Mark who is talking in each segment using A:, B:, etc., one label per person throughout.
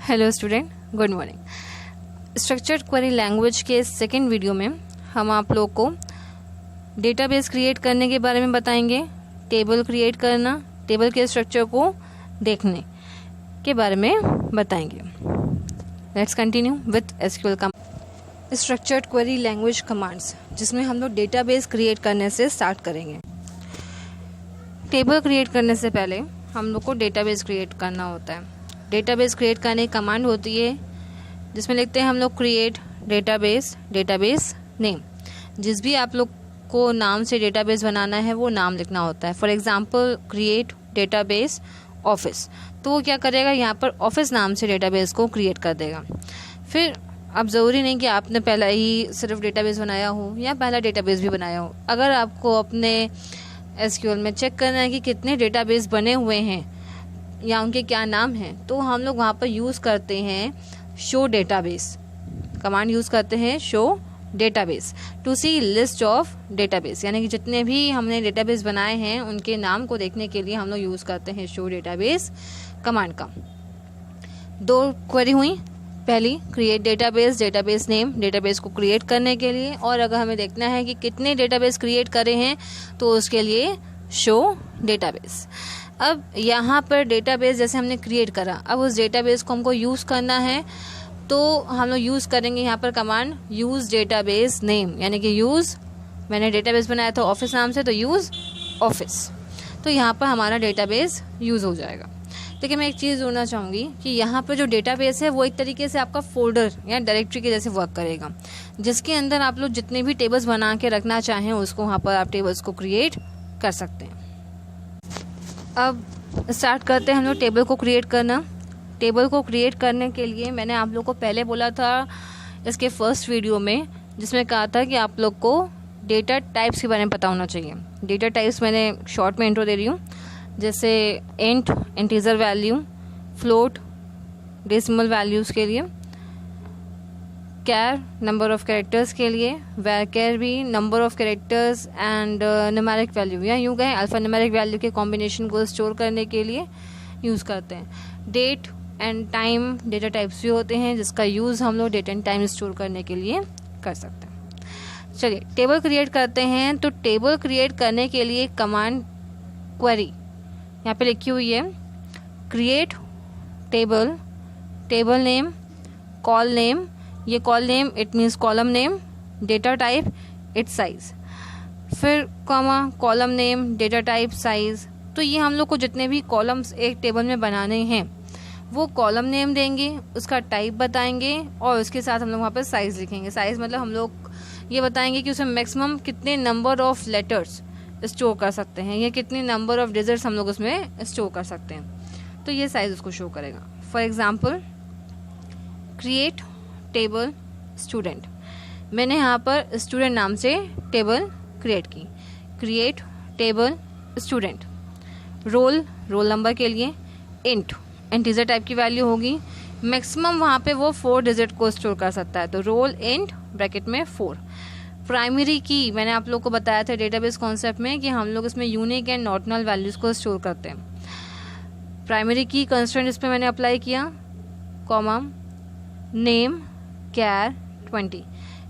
A: Hello student, good morning. Structured query language के second video में हम आप लोग को डेटाबेस क्रिएट करने के बारे में बताएंगे, टेबल क्रिएट करना, टेबल के स्ट्रक्चर को देखने के बारे में बताएंगे। Let's continue with SQL structured query language commands, जिसमें हम लोग डेटाबेस क्रिएट करने से स्टार्ट करेंगे। टेबल क्रिएट करने से पहले हम लोग को डेटाबेस क्रिएट करना होता है। डेटाबेस क्रिएट करने की कमांड होती है जिसमें लिखते हैं हम लोग क्रिएट डेटाबेस नेम। जिस भी आप लोग को नाम से डेटाबेस बनाना है वो नाम लिखना होता है। For example create database office, तो वो क्या करेगा, यहाँ पर ऑफिस नाम से डेटाबेस को क्रिएट कर देगा। फिर अब ज़रूरी नहीं कि आपने पहला ही सिर्फ डेटाबेस बनाया हो या पहला डेटाबेस भी बनाया हो। अगर आपको अपने एसक्यूएल में चेक करना है कि कितने डेटाबेस बने हुए हैं या उनके क्या नाम हैं, तो हम लोग वहाँ पर यूज़ करते हैं शो डेटाबेस कमांड, यूज़ करते हैं show database to see list of database, यानी कि जितने भी हमने डेटाबेस बनाए हैं उनके नाम को देखने के लिए हम लोग यूज़ करते हैं शो डेटाबेस कमांड का। दो क्वेरी हुई, पहली क्रिएट डेटाबेस नेम, डेटाबेस को क्रिएट करने के लिए, और अगर हमें देखना है कि कितने डेटाबेस क्रिएट करे हैं तो उसके लिए शो डेटाबेस। अब यहाँ पर डेटाबेस जैसे हमने क्रिएट करा, अब उस डेटाबेस को हमको यूज़ करना है, तो हम लोग यूज़ करेंगे यहाँ पर कमांड यूज़ डेटाबेस नेम, यानी कि यूज़, मैंने डेटाबेस बनाया था ऑफिस नाम से, तो यूज़ ऑफिस, तो यहाँ पर हमारा डेटाबेस यूज़ हो जाएगा। लेकिन मैं एक चीज़ जोड़ना चाहूँगी कि यहाँ पर जो डेटाबेस है वो एक तरीके से आपका फोल्डर या डायरेक्टरी के जैसे वर्क करेगा, जिसके अंदर आप लोग जितने भी टेबल्स बना के रखना चाहें उसको वहाँ पर आप टेबल्स को क्रिएट कर सकते हैं। अब स्टार्ट करते हैं हम लोग टेबल को क्रिएट करना। टेबल को क्रिएट करने के लिए मैंने आप लोग को पहले बोला था इसके फर्स्ट वीडियो में, जिसमें कहा था कि आप लोग को डेटा टाइप्स के बारे में पता होना चाहिए। डेटा टाइप्स मैंने शॉर्ट में इंट्रो दे रही हूँ, जैसे int integer value, float decimal values के लिए, कैर नंबर ऑफ कैरेक्टर्स के लिए, वैर भी number of characters and numeric value, या यूँ कहें अल्फा न्यूमेरिक वैल्यू के कॉम्बिनेशन को स्टोर करने के लिए यूज़ करते हैं। Date and time data types भी होते हैं जिसका यूज़ हम लोग डेट एंड टाइम स्टोर करने के लिए कर सकते हैं। चलिए टेबल क्रिएट करते हैं। तो टेबल क्रिएट करने के लिए कमांड क्वेरी यहाँ पे लिखी हुई है, create table name, col name, ये col name it means column name, data type it size, फिर comma column name, data type, size. तो ये हम लोग को जितने भी कॉलम्स एक टेबल में बनाने हैं वो कॉलम नेम देंगे, उसका टाइप बताएंगे और उसके साथ हम लोग वहाँ पर साइज लिखेंगे। साइज मतलब हम लोग ये बताएंगे कि उसमें मैक्सिमम कितने नंबर ऑफ लेटर्स स्टोर कर सकते हैं या कितने नंबर ऑफ डिजिट्स हम लोग उसमें स्टोर कर सकते हैं, तो ये साइज उसको शो करेगा। For example create table student, मैंने यहाँ पर स्टूडेंट नाम से टेबल क्रिएट की। Create table student, roll number के लिए इंट इंटीजर टाइप की वैल्यू होगी, मैक्सिमम वहाँ पे वो 4 डिजिट को स्टोर कर सकता है, तो रोल इंट ब्रैकेट में 4। प्राइमरी की मैंने आप लोग को बताया था डेटाबेस कॉन्सेप्ट में कि हम लोग इसमें यूनिक एंड ऑर्डिनल वैल्यूज़ को स्टोर करते हैं। प्राइमरी की कंस्ट्रेंट इस पर मैंने अप्लाई किया, कॉमा नेम कैर 20,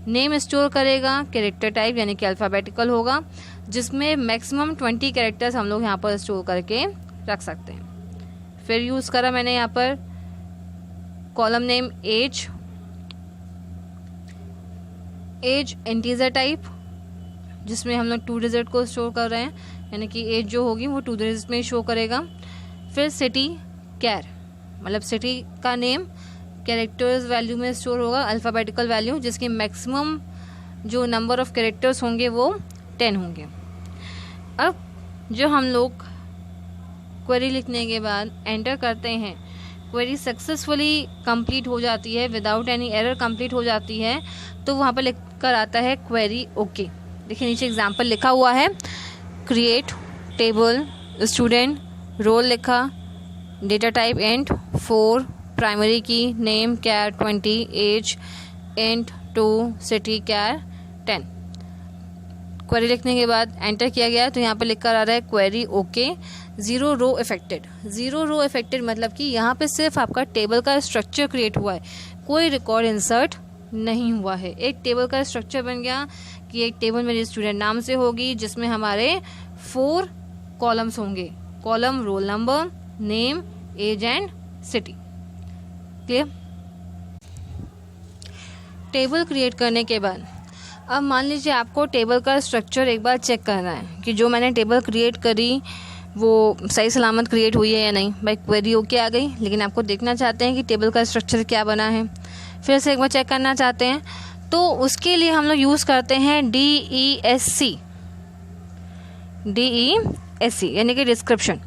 A: नेम स्टोर करेगा कैरेक्टर टाइप यानी कि अल्फ़ाबेटिकल होगा, जिसमें मैक्सिमम 20 कैरेक्टर्स हम लोग यहाँ पर स्टोर करके रख सकते हैं। फिर यूज़ करा मैंने यहाँ पर column name age integer type, जिसमें हम लोग 2 डिजिट को स्टोर कर रहे हैं, यानी कि एज जो होगी वो 2 डिजिट में शो करेगा। फिर सिटी कैर, मतलब सिटी का नेम कैरेक्टर्स वैल्यू में स्टोर होगा, अल्फ़ाबेटिकल वैल्यू, जिसकी मैक्सिमम जो नंबर ऑफ कैरेक्टर्स होंगे वो 10 होंगे। अब जो हम लोग क्वेरी लिखने के बाद एंटर करते हैं, क्वेरी सक्सेसफुली कंप्लीट हो जाती है, विदाउट एनी एरर कंप्लीट हो जाती है, तो वहाँ पर लिख कर आता है क्वेरी ओके। देखिए नीचे एग्जांपल लिखा हुआ है, क्रिएट टेबल स्टूडेंट, रोल लिखा, डेटा टाइप इंट 4, प्राइमरी की नेम कैर 20, एज इंट 2, सिटी कैर 10। क्वेरी लिखने के बाद एंटर किया गया तो यहाँ पर लिख कर आ रहा है query okay. Zero row affected. Zero row affected मतलब कि यहाँ पे सिर्फ आपका टेबल का स्ट्रक्चर क्रिएट हुआ है, कोई रिकॉर्ड इंसर्ट नहीं हुआ है। एक टेबल का स्ट्रक्चर बन गया कि एक टेबल मेरी स्टूडेंट नाम से होगी जिसमें हमारे 4 कॉलम्स होंगे, column roll number, name, age and city. Clear? Table create करने के बाद अब मान लीजिए आपको टेबल का स्ट्रक्चर एक बार चेक करना है कि जो मैंने टेबल क्रिएट करी वो सही सलामत क्रिएट हुई है या नहीं। भाई क्वेरी ओके आ गई, लेकिन आपको देखना चाहते हैं कि टेबल का स्ट्रक्चर क्या बना है, फिर से एक बार चेक करना चाहते हैं, तो उसके लिए हम लोग यूज़ करते हैं DESC यानी कि डिस्क्रिप्शन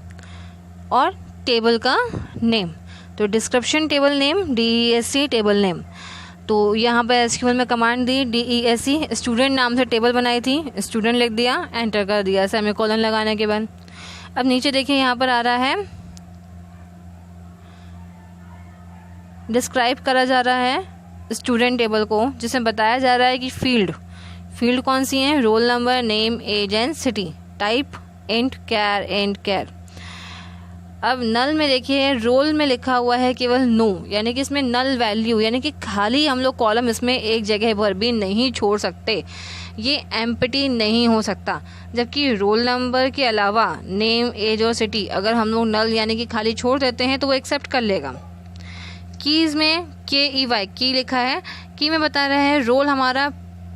A: और टेबल का नेम। तो description table name, DESC table name. तो यहाँ पर SQL में कमांड दी DESC, स्टूडेंट नाम से टेबल बनाई थी, स्टूडेंट लिख दिया, एंटर कर दिया सेमीकोलन लगाने के बाद। अब नीचे देखिए यहाँ पर आ रहा है डिस्क्राइब करा जा रहा है स्टूडेंट टेबल को, जिसमें बताया जा रहा है कि फील्ड कौन सी हैं, roll number, name, age and city, type int, char. अब नल में देखिए रोल में लिखा हुआ है केवल नो, यानी कि इसमें नल वैल्यू, यानी कि खाली हम लोग कॉलम इसमें एक जगह पर भी नहीं छोड़ सकते, ये एम्प्टी नहीं हो सकता। जबकि रोल नंबर के अलावा नेम, एज और सिटी अगर हम लोग नल यानी कि खाली छोड़ देते हैं तो वो एक्सेप्ट कर लेगा। कीज़ में KEY की लिखा है, की में बता रहे हैं रोल हमारा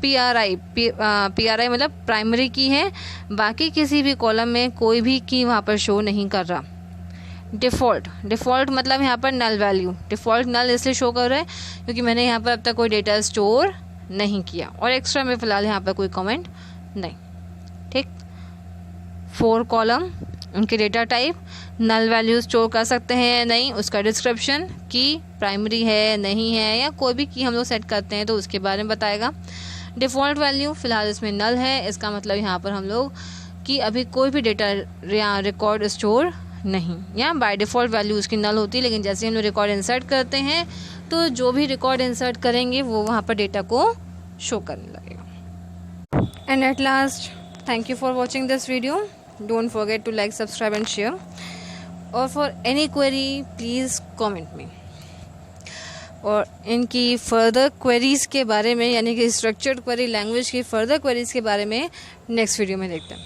A: PRI मतलब प्राइमरी की है, बाकी किसी भी कॉलम में कोई भी की वहाँ पर शो नहीं कर रहा। डिफ़ॉल्ट मतलब यहाँ पर नल वैल्यू, डिफ़ॉल्ट नल इसलिए शो कर रहा है क्योंकि मैंने यहाँ पर अब तक कोई डेटा स्टोर नहीं किया, और एक्स्ट्रा में फ़िलहाल यहाँ पर कोई कमेंट नहीं। ठीक, 4 कॉलम, उनके data type, null value store कर सकते हैं या नहीं, उसका डिस्क्रिप्शन, की प्राइमरी है नहीं है, या कोई भी की हम लोग सेट करते हैं तो उसके बारे में बताएगा। डिफ़ॉल्ट वैल्यू फ़िलहाल इसमें नल है, इसका मतलब यहाँ पर हम लोग कि अभी कोई भी डेटा या रिकॉर्ड स्टोर नहीं, या बाय डिफ़ॉल्ट वैल्यू उसकी नल होती है, लेकिन जैसे हम लोग रिकॉर्ड इंसर्ट करते हैं तो जो भी रिकॉर्ड इंसर्ट करेंगे वो वहाँ पर डेटा को शो करने लगेगा। And at last, thank you for watching this video. Don't forget to like, subscribe and share, और for any query please comment me. और इनकी फर्दर क्वेरीज़ के बारे में, यानी कि स्ट्रक्चर्ड क्वेरी लैंग्वेज की फर्दर क्वेरीज़ के बारे में नेक्स्ट वीडियो में देखते हैं।